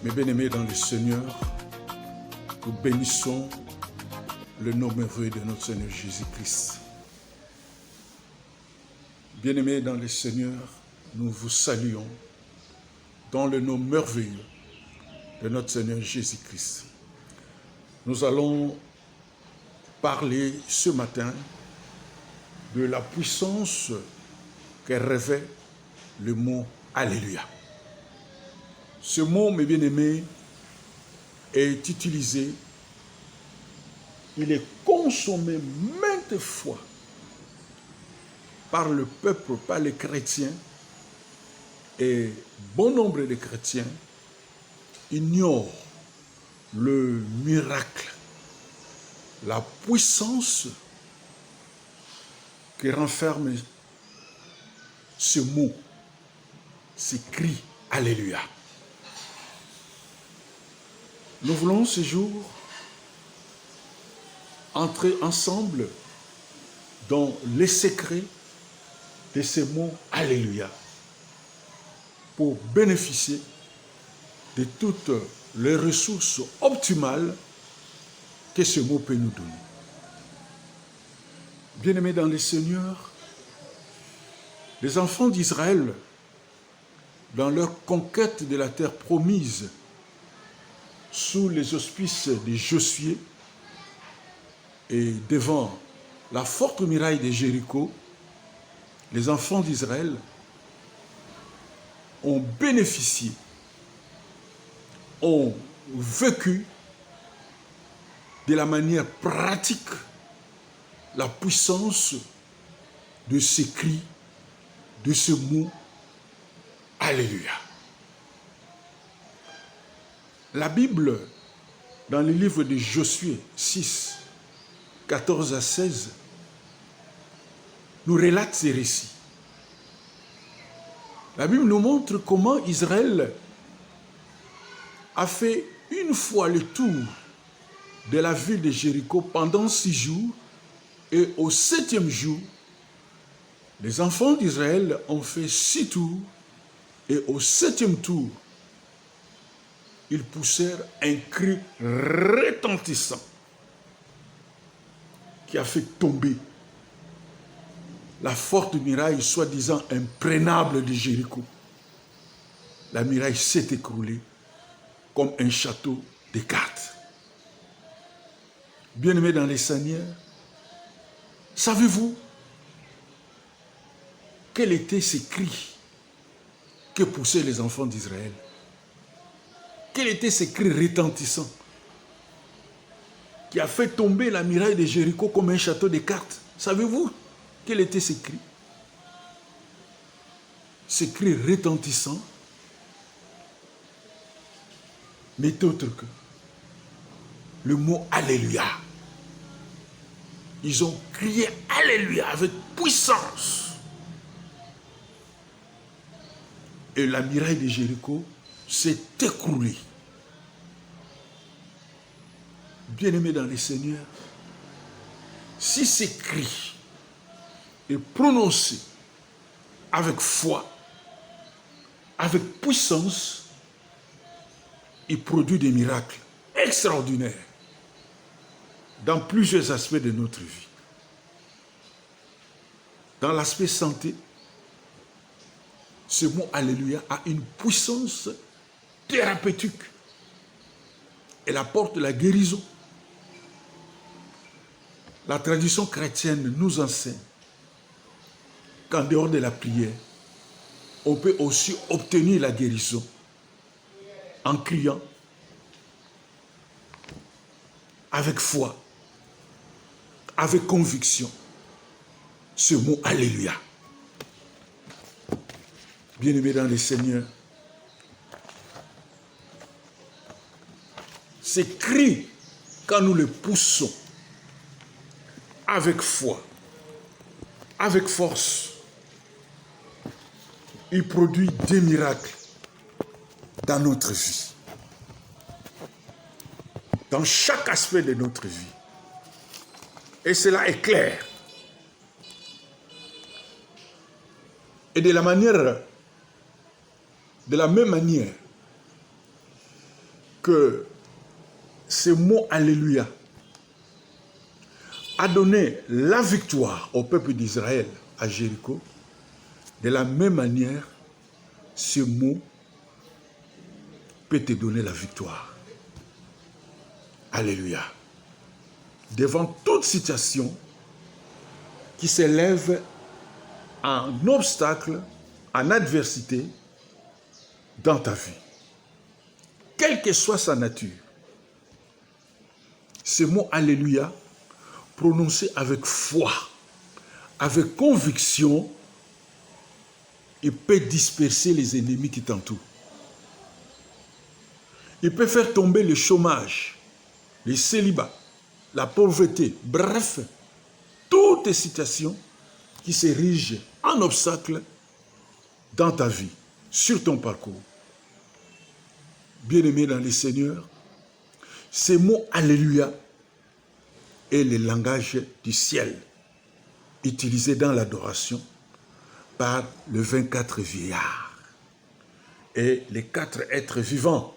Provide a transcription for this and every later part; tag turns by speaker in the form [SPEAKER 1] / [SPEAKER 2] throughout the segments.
[SPEAKER 1] Mes bien-aimés dans le Seigneur, nous bénissons le nom merveilleux de notre Seigneur Jésus-Christ. Bien-aimés dans le Seigneur, nous vous saluons dans le nom merveilleux de notre Seigneur Jésus-Christ. Nous allons parler ce matin de la puissance que revêt le mot Alléluia. Ce mot, mes bien-aimés, est utilisé, il est consommé maintes fois par le peuple, par les chrétiens, et bon nombre de chrétiens ignorent le miracle, la puissance que renferme ce mot, ce cri Alléluia. Nous voulons ce jour entrer ensemble dans les secrets de ce mot Alléluia pour bénéficier de toutes les ressources optimales que ce mot peut nous donner. Bien-aimés dans le Seigneur, les enfants d'Israël, dans leur conquête de la terre promise, sous les auspices de Josué et devant la forte muraille de Jéricho, les enfants d'Israël ont bénéficié, ont vécu de la manière pratique la puissance de ce cri, de ce mot Alléluia. La Bible, dans le livre de Josué 6, 14 à 16, nous relate ces récits. La Bible nous montre comment Israël a fait une fois le tour de la ville de Jéricho pendant 6 jours, et au 7e jour, les enfants d'Israël ont fait 6 tours, et au 7e tour, ils poussèrent un cri retentissant qui a fait tomber la forte muraille soi-disant imprégnable de Jéricho. La muraille s'est écroulée comme un château de cartes. Bien-aimés dans les Seigneurs, savez-vous quel était ce cri que poussaient les enfants d'Israël? Quel était ce cri retentissant qui a fait tomber la muraille de Jéricho comme un château de cartes? Savez-vous quel était ce cri? Ce cri retentissant n'est autre que le mot Alléluia. Ils ont crié Alléluia avec puissance. Et la muraille de Jéricho s'est écroulée. Bien-aimés dans le Seigneur, si ces cris est prononcé avec foi, avec puissance, il produit des miracles extraordinaires dans plusieurs aspects de notre vie. Dans l'aspect santé, ce mot Alléluia a une puissance thérapeutique. Elle apporte la guérison. La tradition chrétienne nous enseigne qu'en dehors de la prière, on peut aussi obtenir la guérison en criant avec foi, avec conviction, ce mot Alléluia. Bien-aimés dans le Seigneur, ces cris, quand nous les poussons avec foi, avec force, il produit des miracles dans notre vie, dans chaque aspect de notre vie. Et cela est clair. Et de la même manière, que ce mot Alléluia a donné la victoire au peuple d'Israël à Jéricho, de la même manière, ce mot peut te donner la victoire. Alléluia. Devant toute situation qui s'élève en obstacle, en adversité dans ta vie, quelle que soit sa nature, ce mot Alléluia, prononcé avec foi, avec conviction, il peut disperser les ennemis qui t'entourent. Il peut faire tomber le chômage, le célibat, la pauvreté, bref, toutes les situations qui s'érigent en obstacle dans ta vie, sur ton parcours. Bien-aimé dans le Seigneur, ces mots Alléluia est le langage du ciel, utilisé dans l'adoration par les 24 vieillards et les 4 êtres vivants.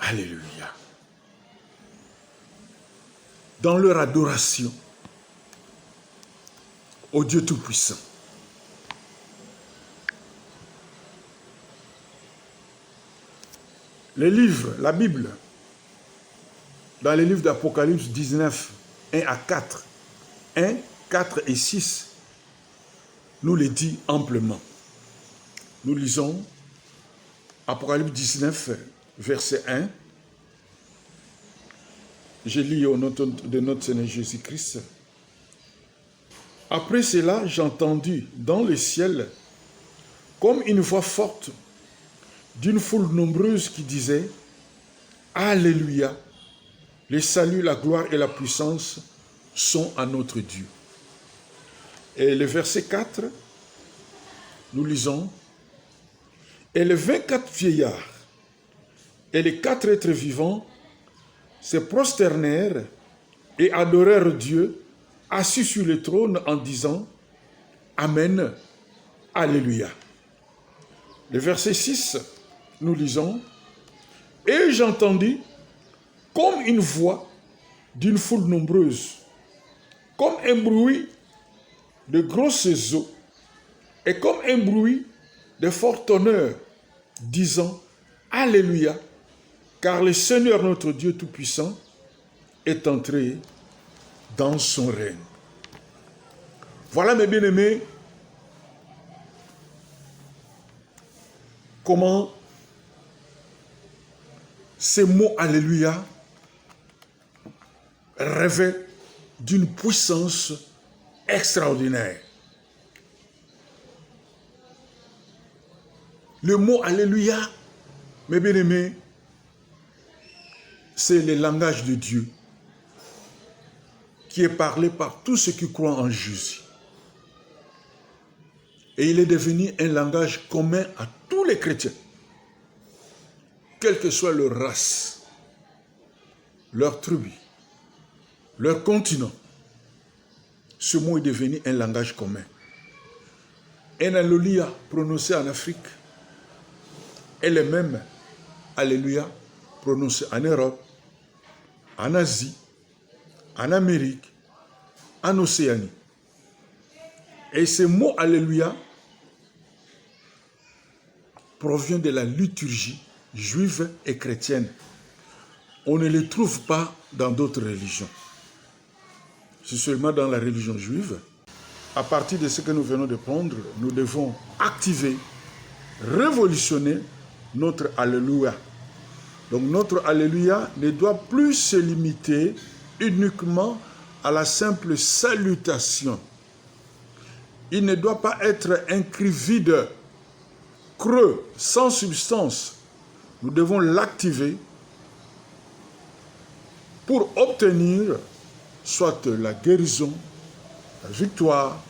[SPEAKER 1] Alléluia. Dans leur adoration au Dieu Tout-Puissant. Les livres, la Bible, dans les livres d'Apocalypse 19, 1 à 4, 1, 4 et 6, nous les dit amplement. Nous lisons Apocalypse 19, verset 1. Je lis au nom de notre Seigneur Jésus-Christ. Après cela, j'entendis dans le ciel comme une voix forte d'une foule nombreuse qui disait « Alléluia, le salut, la gloire et la puissance sont à notre Dieu. » Et le verset 4, nous lisons « Et les 24 vieillards et les 4 êtres vivants se prosternèrent et adorèrent Dieu assis sur le trône en disant « Amen, Alléluia ». Le verset 6, nous lisons « Et j'entendis comme une voix d'une foule nombreuse, comme un bruit de grosses eaux, et comme un bruit de fort tonnerre, disant « Alléluia, car le Seigneur notre Dieu Tout-Puissant est entré dans son règne. » Voilà, mes bien-aimés, comment ces mots « Alléluia » revêtent d'une puissance extraordinaire. Le mot « Alléluia », mes bien-aimés, c'est le langage de Dieu qui est parlé par tous ceux qui croient en Jésus. Et il est devenu un langage commun à tous les chrétiens, quelle que soit leur race, leur tribu, leur continent. Ce mot est devenu un langage commun. Un Alléluia prononcé en Afrique est le même Alléluia prononcé en Europe, en Asie, en Amérique, en Océanie. Et ce mot Alléluia provient de la liturgie juive et chrétienne. On ne le trouve pas dans d'autres religions. C'est seulement dans la religion juive. À partir de ce que nous venons de prendre, nous devons activer, révolutionner notre Alléluia. Donc notre Alléluia ne doit plus se limiter uniquement à la simple salutation. Il ne doit pas être un cri vide, creux, sans substance. Nous devons l'activer pour obtenir soit la guérison, la victoire,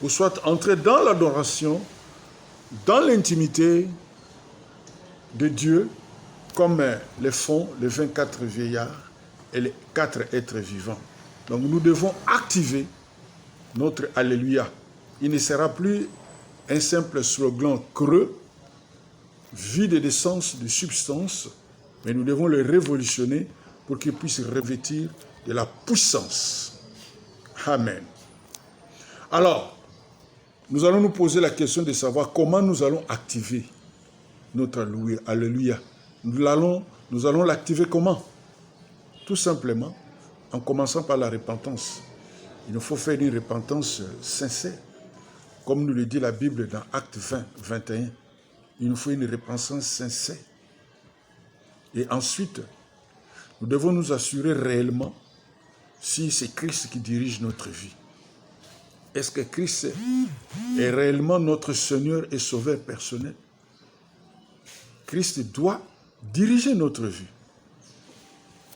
[SPEAKER 1] ou soit entrer dans l'adoration, dans l'intimité de Dieu, comme le font les 24 vieillards et les 4 êtres vivants. Donc nous devons activer notre Alléluia. Il ne sera plus un simple slogan creux, vide d'essence, de substance, mais nous devons le révolutionner pour qu'il puisse revêtir de la puissance. Amen. Alors, nous allons nous poser la question de savoir comment nous allons activer notre Alléluia. Nous allons l'activer comment? Tout simplement en commençant par la repentance. Il nous faut faire une repentance sincère. Comme nous le dit la Bible dans Actes 20, 21. Il nous faut une repentance sincère. Et ensuite, nous devons nous assurer réellement si c'est Christ qui dirige notre vie. Est-ce que Christ est réellement notre Seigneur et Sauveur personnel? Christ doit diriger notre vie.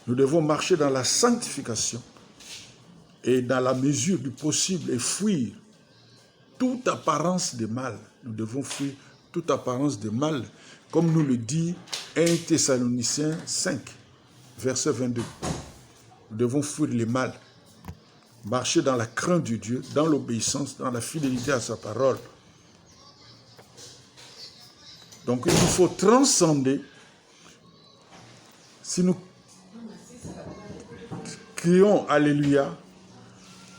[SPEAKER 1] Nous devons marcher dans la sanctification et dans la mesure du possible et fuir toute apparence de mal. Nous devons fuir toute apparence de mal, comme nous le dit 1 Thessaloniciens 5, verset 22. Nous devons fuir le mal, marcher dans la crainte de Dieu, dans l'obéissance, dans la fidélité à sa parole. Donc il nous faut transcender. Si nous crions Alléluia,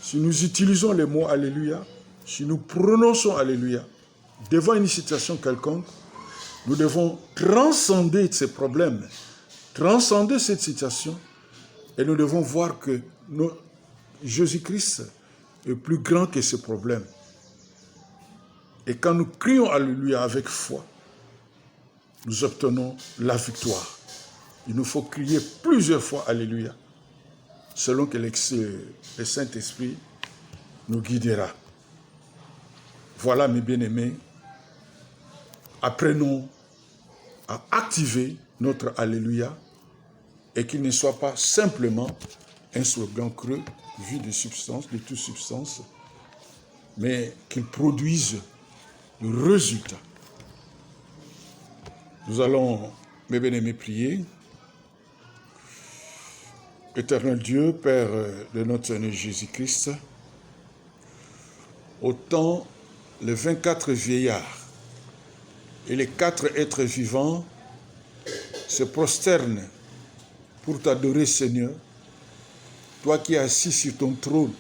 [SPEAKER 1] si nous utilisons les mots Alléluia, si nous prononçons Alléluia devant une situation quelconque, nous devons transcender ces problèmes, transcender cette situation, et nous devons voir que Jésus-Christ est plus grand que ces problèmes. Et quand nous crions Alléluia avec foi, nous obtenons la victoire. Il nous faut crier plusieurs fois Alléluia, selon que le Saint-Esprit nous guidera. Voilà, mes bien-aimés, apprenons à activer notre Alléluia et qu'il ne soit pas simplement un slogan creux, vu de substance, de toute substance, mais qu'il produise le résultat. Nous allons, mes bien-aimés, prier. Éternel Dieu, Père de notre Seigneur Jésus-Christ, autant les 24 vieillards et les 4 êtres vivants se prosternent pour t'adorer, Seigneur, toi qui es assis sur ton trône.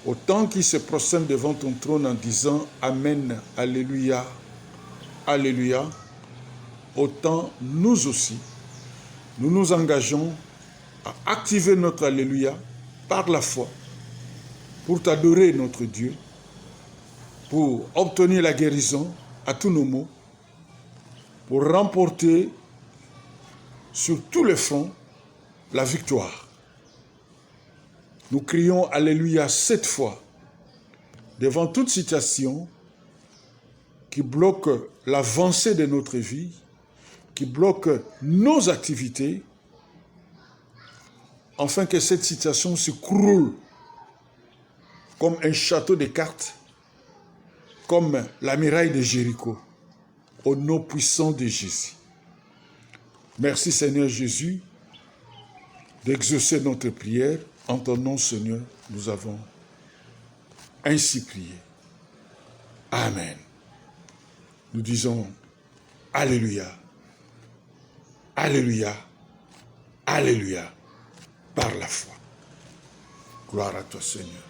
[SPEAKER 1] Autant qu'ils se prosternent devant ton trône en disant Amen, Alléluia, Alléluia, autant nous aussi, nous nous engageons à activer notre Alléluia par la foi pour t'adorer, notre Dieu, pour obtenir la guérison à tous nos maux, pour remporter sur tous les fronts la victoire. Nous crions Alléluia 7 fois devant toute situation qui bloque l'avancée de notre vie, qui bloque nos activités, afin que cette situation se croule comme un château de cartes, comme la muraille de Jéricho, au nom puissant de Jésus. Merci Seigneur Jésus d'exaucer notre prière. En ton nom Seigneur, nous avons ainsi prié. Amen. Nous disons Alléluia, Alléluia, Alléluia, par la foi. Gloire à toi Seigneur.